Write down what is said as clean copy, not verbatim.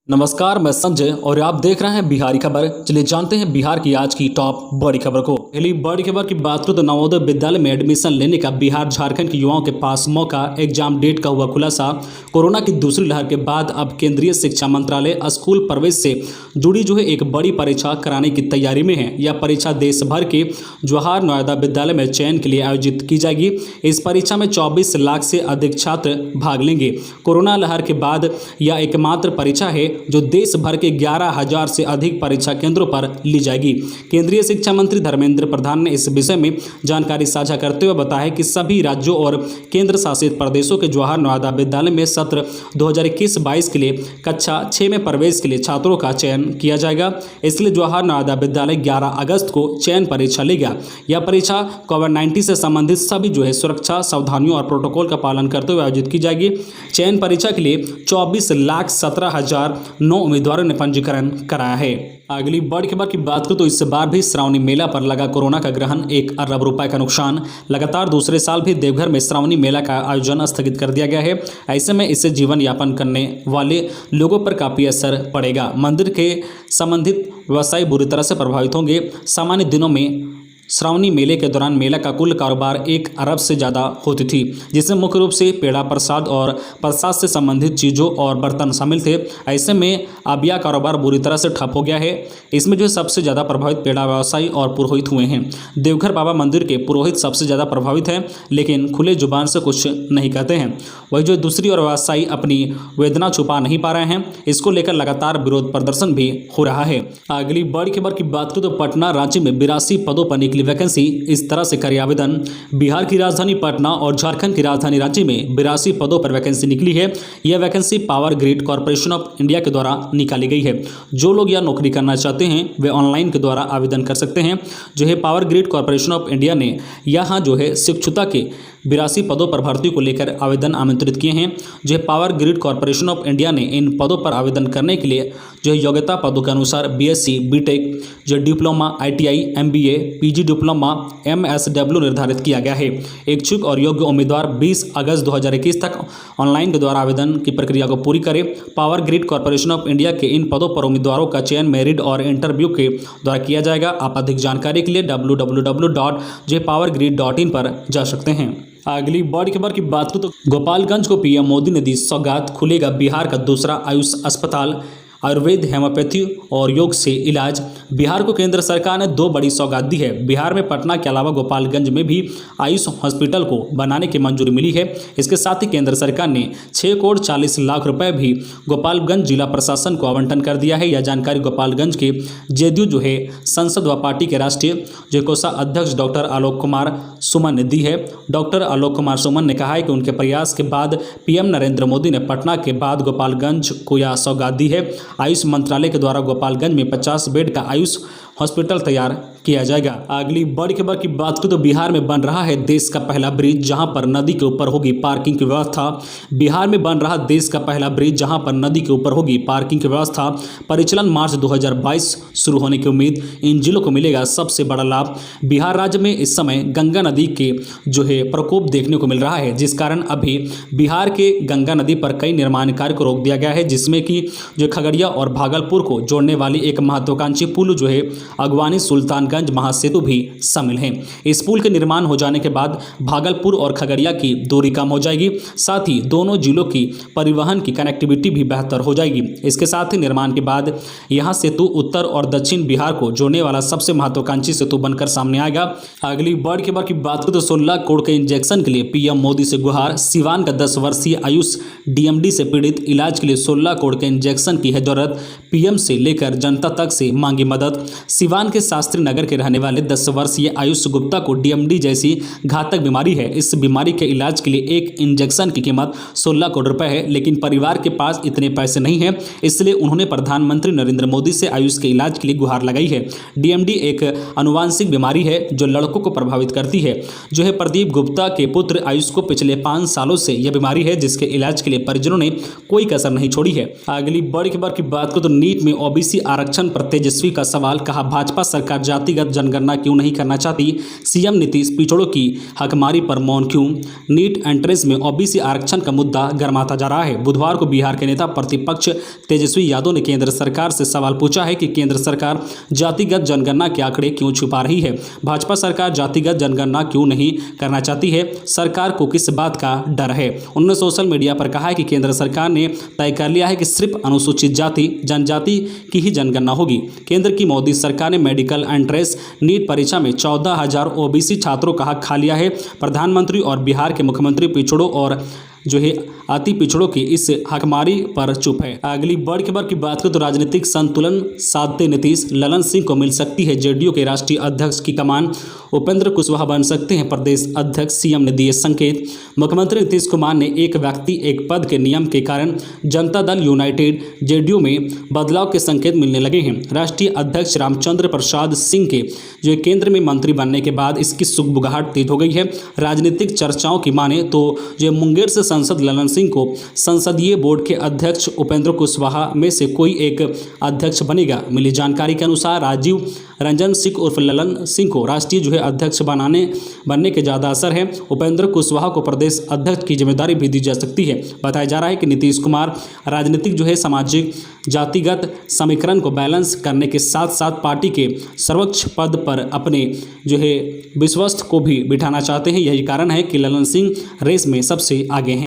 नमस्कार, मैं संजय और आप देख रहे हैं बिहारी खबर। चलिए जानते हैं बिहार की आज की टॉप बड़ी खबर को। पहली बड़ी खबर की बात करूं तो नवोदय विद्यालय में एडमिशन लेने का बिहार झारखंड के युवाओं के पास मौका, एग्जाम डेट का हुआ खुलासा। कोरोना की दूसरी लहर के बाद अब केंद्रीय शिक्षा मंत्रालय स्कूल प्रवेश से जुड़ी एक बड़ी परीक्षा कराने की तैयारी में है। यह परीक्षा देश भर के जवाहर नवोदय विद्यालय में चयन के लिए आयोजित की जाएगी। इस परीक्षा में 24 लाख से अधिक छात्र भाग लेंगे। कोरोना लहर के बाद यह एकमात्र परीक्षा है जो देश भर के 11,000 से अधिक परीक्षा केंद्रों पर ली जाएगी। केंद्रीय शिक्षा मंत्री धर्मेंद्र प्रधान ने इस विषय में जानकारी साझा करते हुए बताया कि सभी राज्यों और केंद्र शासित प्रदेशों के जवाहर नवोदय विद्यालय में सत्र 2021-22 के लिए कक्षा 6 में प्रवेश के लिए छात्रों का चयन किया जाएगा। इसलिए जवाहर नवोदय विद्यालय 11 अगस्त को चयन परीक्षा लेगा। यह परीक्षा कोविड-19 से संबंधित सभी सुरक्षा सावधानियों और प्रोटोकॉल का पालन करते हुए आयोजित की जाएगी। चयन परीक्षा के लिए 24,17,009 उम्मीदवारों ने पंजीकरण कराया है। अगली बड़ी खबर की बात करूं तो इस बार भी श्रावणी मेला पर लगा कोरोना का ग्रहण, 1 अरब रुपए का नुकसान। लगातार दूसरे साल भी देवघर में श्रावणी मेला का आयोजन स्थगित कर दिया गया है। ऐसे में इससे जीवन यापन करने वाले लोगों पर काफ़ी असर पड़ेगा। मंदिर के संबंधित व्यवसाय बुरी तरह से प्रभावित होंगे। सामान्य दिनों में श्रावणी मेले के दौरान मेला का कुल कारोबार 1 अरब से ज़्यादा होती थी, जिसमें मुख्य रूप से पेड़ा प्रसाद और प्रसाद से संबंधित चीज़ों और बर्तन शामिल थे। ऐसे में अब यह कारोबार बुरी तरह से ठप हो गया है। इसमें सबसे ज़्यादा प्रभावित पेड़ा व्यवसायी और पुरोहित हुए हैं। देवघर बाबा मंदिर के पुरोहित सबसे ज़्यादा प्रभावित हैं, लेकिन खुले जुबान से कुछ नहीं कहते हैं। वही दूसरी ओर व्यवसायी अपनी वेदना छुपा नहीं पा रहे हैं। इसको लेकर लगातार विरोध प्रदर्शन भी हो रहा है। अगली बड़ी खबर की बात करूँ तो पटना रांची में 82 पदों पर निकली वैकेंसी, इस तरह से करें आवेदन। बिहार की राजधानी पटना और झारखंड की राजधानी रांची में 82 पदों पर वैकेंसी निकली है। यह vacancy power grid corporation of India के द्वारा निकाली गई है। जो लोग यह नौकरी करना चाहते हैं वे ऑनलाइन के द्वारा आवेदन कर सकते हैं। Power grid corporation of India ने यहाँ शिक्षुता के 82 पदों पर भर्ती को लेकर आवेदन आमंत्रित किए हैं। Power grid corporation of India ने इन पदों पर आवेदन करने के लिए योग्यता पदों के अनुसार BSc, BTech, diploma, ITI, MBA, PG diploma, MSW निर्धारित किया गया है। इच्छुक और योग्य उम्मीदवार 20 अगस्त 2021 तक ऑनलाइन के द्वारा आवेदन की प्रक्रिया को पूरी करें। Power grid corporation of India के इन पदों पर उम्मीदवारों का चयन मेरिट और इंटरव्यू के द्वारा किया जाएगा। आप अधिक जानकारी के लिए www.jpowergrid.in पर जा सकते हैं। अगली बड़ी खबर की बात करूं तो गोपालगंज को पीएम मोदी ने दी सौगात, खुलेगा बिहार का दूसरा आयुष अस्पताल। आयुर्वेद, हेमोपैथी और योग से इलाज। बिहार को केंद्र सरकार ने 2 बड़ी सौगात दी है। बिहार में पटना के अलावा गोपालगंज में भी आयुष हॉस्पिटल को बनाने की मंजूरी मिली है। इसके साथ ही केंद्र सरकार ने 6 करोड़ 40 लाख रुपए भी गोपालगंज जिला प्रशासन को आवंटन कर दिया है। यह जानकारी गोपालगंज के जेडीयू संसद व पार्टी के राष्ट्रीय कोषाध्यक्ष डॉक्टर आलोक कुमार सुमन ने दी है। डॉक्टर आलोक कुमार सुमन ने कहा है कि उनके प्रयास के बाद पीएम नरेंद्र मोदी ने पटना के बाद गोपालगंज को यह सौगात दी है। आयुष मंत्रालय के द्वारा गोपालगंज में 50 बेड का आयुष हॉस्पिटल तैयार किया जाएगा। अगली बड़ी खबर की बात करें तो बिहार में बन रहा है देश का पहला ब्रिज, जहां पर नदी के ऊपर होगी पार्किंग की व्यवस्था। बिहार में बन रहा देश का पहला ब्रिज, जहां पर नदी के ऊपर होगी पार्किंग की व्यवस्था। परिचालन मार्च 2022 शुरू होने की उम्मीद। इन जिलों को मिलेगा सबसे बड़ा लाभ। बिहार राज्य में इस समय गंगा नदी के प्रकोप देखने को मिल रहा है, जिस कारण अभी बिहार के गंगा नदी पर कई निर्माण कार्य को रोक दिया गया है, जिसमें कि खगड़िया और भागलपुर को जोड़ने वाली एक महत्वाकांक्षी पुल अगवानी सुल्तानगंज महासेतु भी शामिल है। इस पुल के निर्माण हो जाने के बाद भागलपुर और खगड़िया की दूरी कम हो जाएगी। साथ ही दोनों जिलों की परिवहन की कनेक्टिविटी भी बेहतर हो जाएगी। इसके साथ ही निर्माण के बाद यहां सेतु उत्तर और दक्षिण बिहार को जोड़ने वाला सबसे महत्वाकांक्षी सेतु बनकर सामने आएगा। अगली बड़ी खबर की बात करें तो 16 करोड़ के इंजेक्शन के लिए पीएम मोदी से गुहार। सिवान का 10 वर्षीय आयुष डीएमडी से पीड़ित, इलाज के लिए 16 करोड़ के इंजेक्शन की है जरूरत। पीएम से लेकर जनता तक से मांगी मदद। सिवान के शास्त्री नगर के रहने वाले 10 वर्षीय आयुष गुप्ता को डीएमडी जैसी घातक बीमारी है। इस बीमारी के इलाज के लिए एक इंजेक्शन की कीमत 16 करोड़ रुपए है, लेकिन परिवार के पास इतने पैसे नहीं हैं। इसलिए उन्होंने प्रधानमंत्री नरेंद्र मोदी से आयुष के इलाज के लिए गुहार लगाई है। डीएमडी एक आनुवांशिक बीमारी है जो लड़कों को प्रभावित करती है। प्रदीप गुप्ता के पुत्र आयुष को पिछले 5 सालों से यह बीमारी है, जिसके इलाज के लिए परिजनों ने कोई कसर नहीं छोड़ी है। अगली बड़ी खबर की बात करें तो नीट में ओबीसी आरक्षण पर तेजस्वी का सवाल, कहा भाजपा सरकार जातिगत जनगणना क्यों नहीं करना चाहती, सीएम नीतीश पिछड़ों की हकमारी पर मौन क्यों, नीट एंट्रेंस में ओबीसी आरक्षण का मुद्दा गर्माता जा रहा है। बुधवार को बिहार के नेता प्रतिपक्ष तेजस्वी यादव ने केंद्र सरकार से सवाल पूछा है कि केंद्र सरकार जातिगत जनगणना के आंकड़े क्यों छुपा रही है। भाजपा सरकार जातिगत जनगणना क्यों नहीं करना चाहती है, सरकार को किस बात का डर है। उन्होंने सोशल मीडिया पर कहा है कि केंद्र सरकार ने तय कर लिया है कि सिर्फ अनुसूचित जाति जनजाति की ही जनगणना होगी। केंद्र की मोदी सरकार ने मेडिकल एंट्रेंस नीट परीक्षा में 14,000 ओबीसी छात्रों का हक खा लिया है। प्रधानमंत्री और बिहार के मुख्यमंत्री पिछड़ों और अति पिछड़ों की इस हकमारी पर चुप है। अगली बड़ी खबर की बात करें तो राजनीतिक संतुलन साधते नीतीश, ललन सिंह को मिल सकती है जेडीयू के राष्ट्रीय अध्यक्ष की कमान, उपेंद्र कुशवाहा बन सकते हैं प्रदेश अध्यक्ष, सीएम ने दिए संकेत। मुख्यमंत्री नीतीश कुमार ने एक व्यक्ति एक पद के नियम के कारण जनता दल यूनाइटेड जेडीयू में बदलाव के संकेत मिलने लगे हैं। राष्ट्रीय अध्यक्ष रामचंद्र प्रसाद सिंह के केंद्र में मंत्री बनने के बाद इसकी सुगबुगाहट तेज हो गई है। राजनीतिक चर्चाओं की माने तो मुंगेर से सांसद ललन सिंह को संसदीय बोर्ड के अध्यक्ष उपेंद्र कुशवाहा में से कोई एक अध्यक्ष बनेगा। मिली जानकारी के अनुसार राजीव रंजन सिंह उर्फ ललन सिंह को राष्ट्रीय अध्यक्ष बनने के ज़्यादा असर है। उपेंद्र कुशवाहा को प्रदेश अध्यक्ष की जिम्मेदारी भी दी जा सकती है। बताया जा रहा है कि नीतीश कुमार राजनीतिक सामाजिक जातिगत समीकरण को बैलेंस करने के साथ साथ पार्टी के सर्वोच्च पद पर अपने विश्वस्त को भी बिठाना चाहते हैं। यही कारण है कि ललन सिंह रेस में सबसे आगे हैं।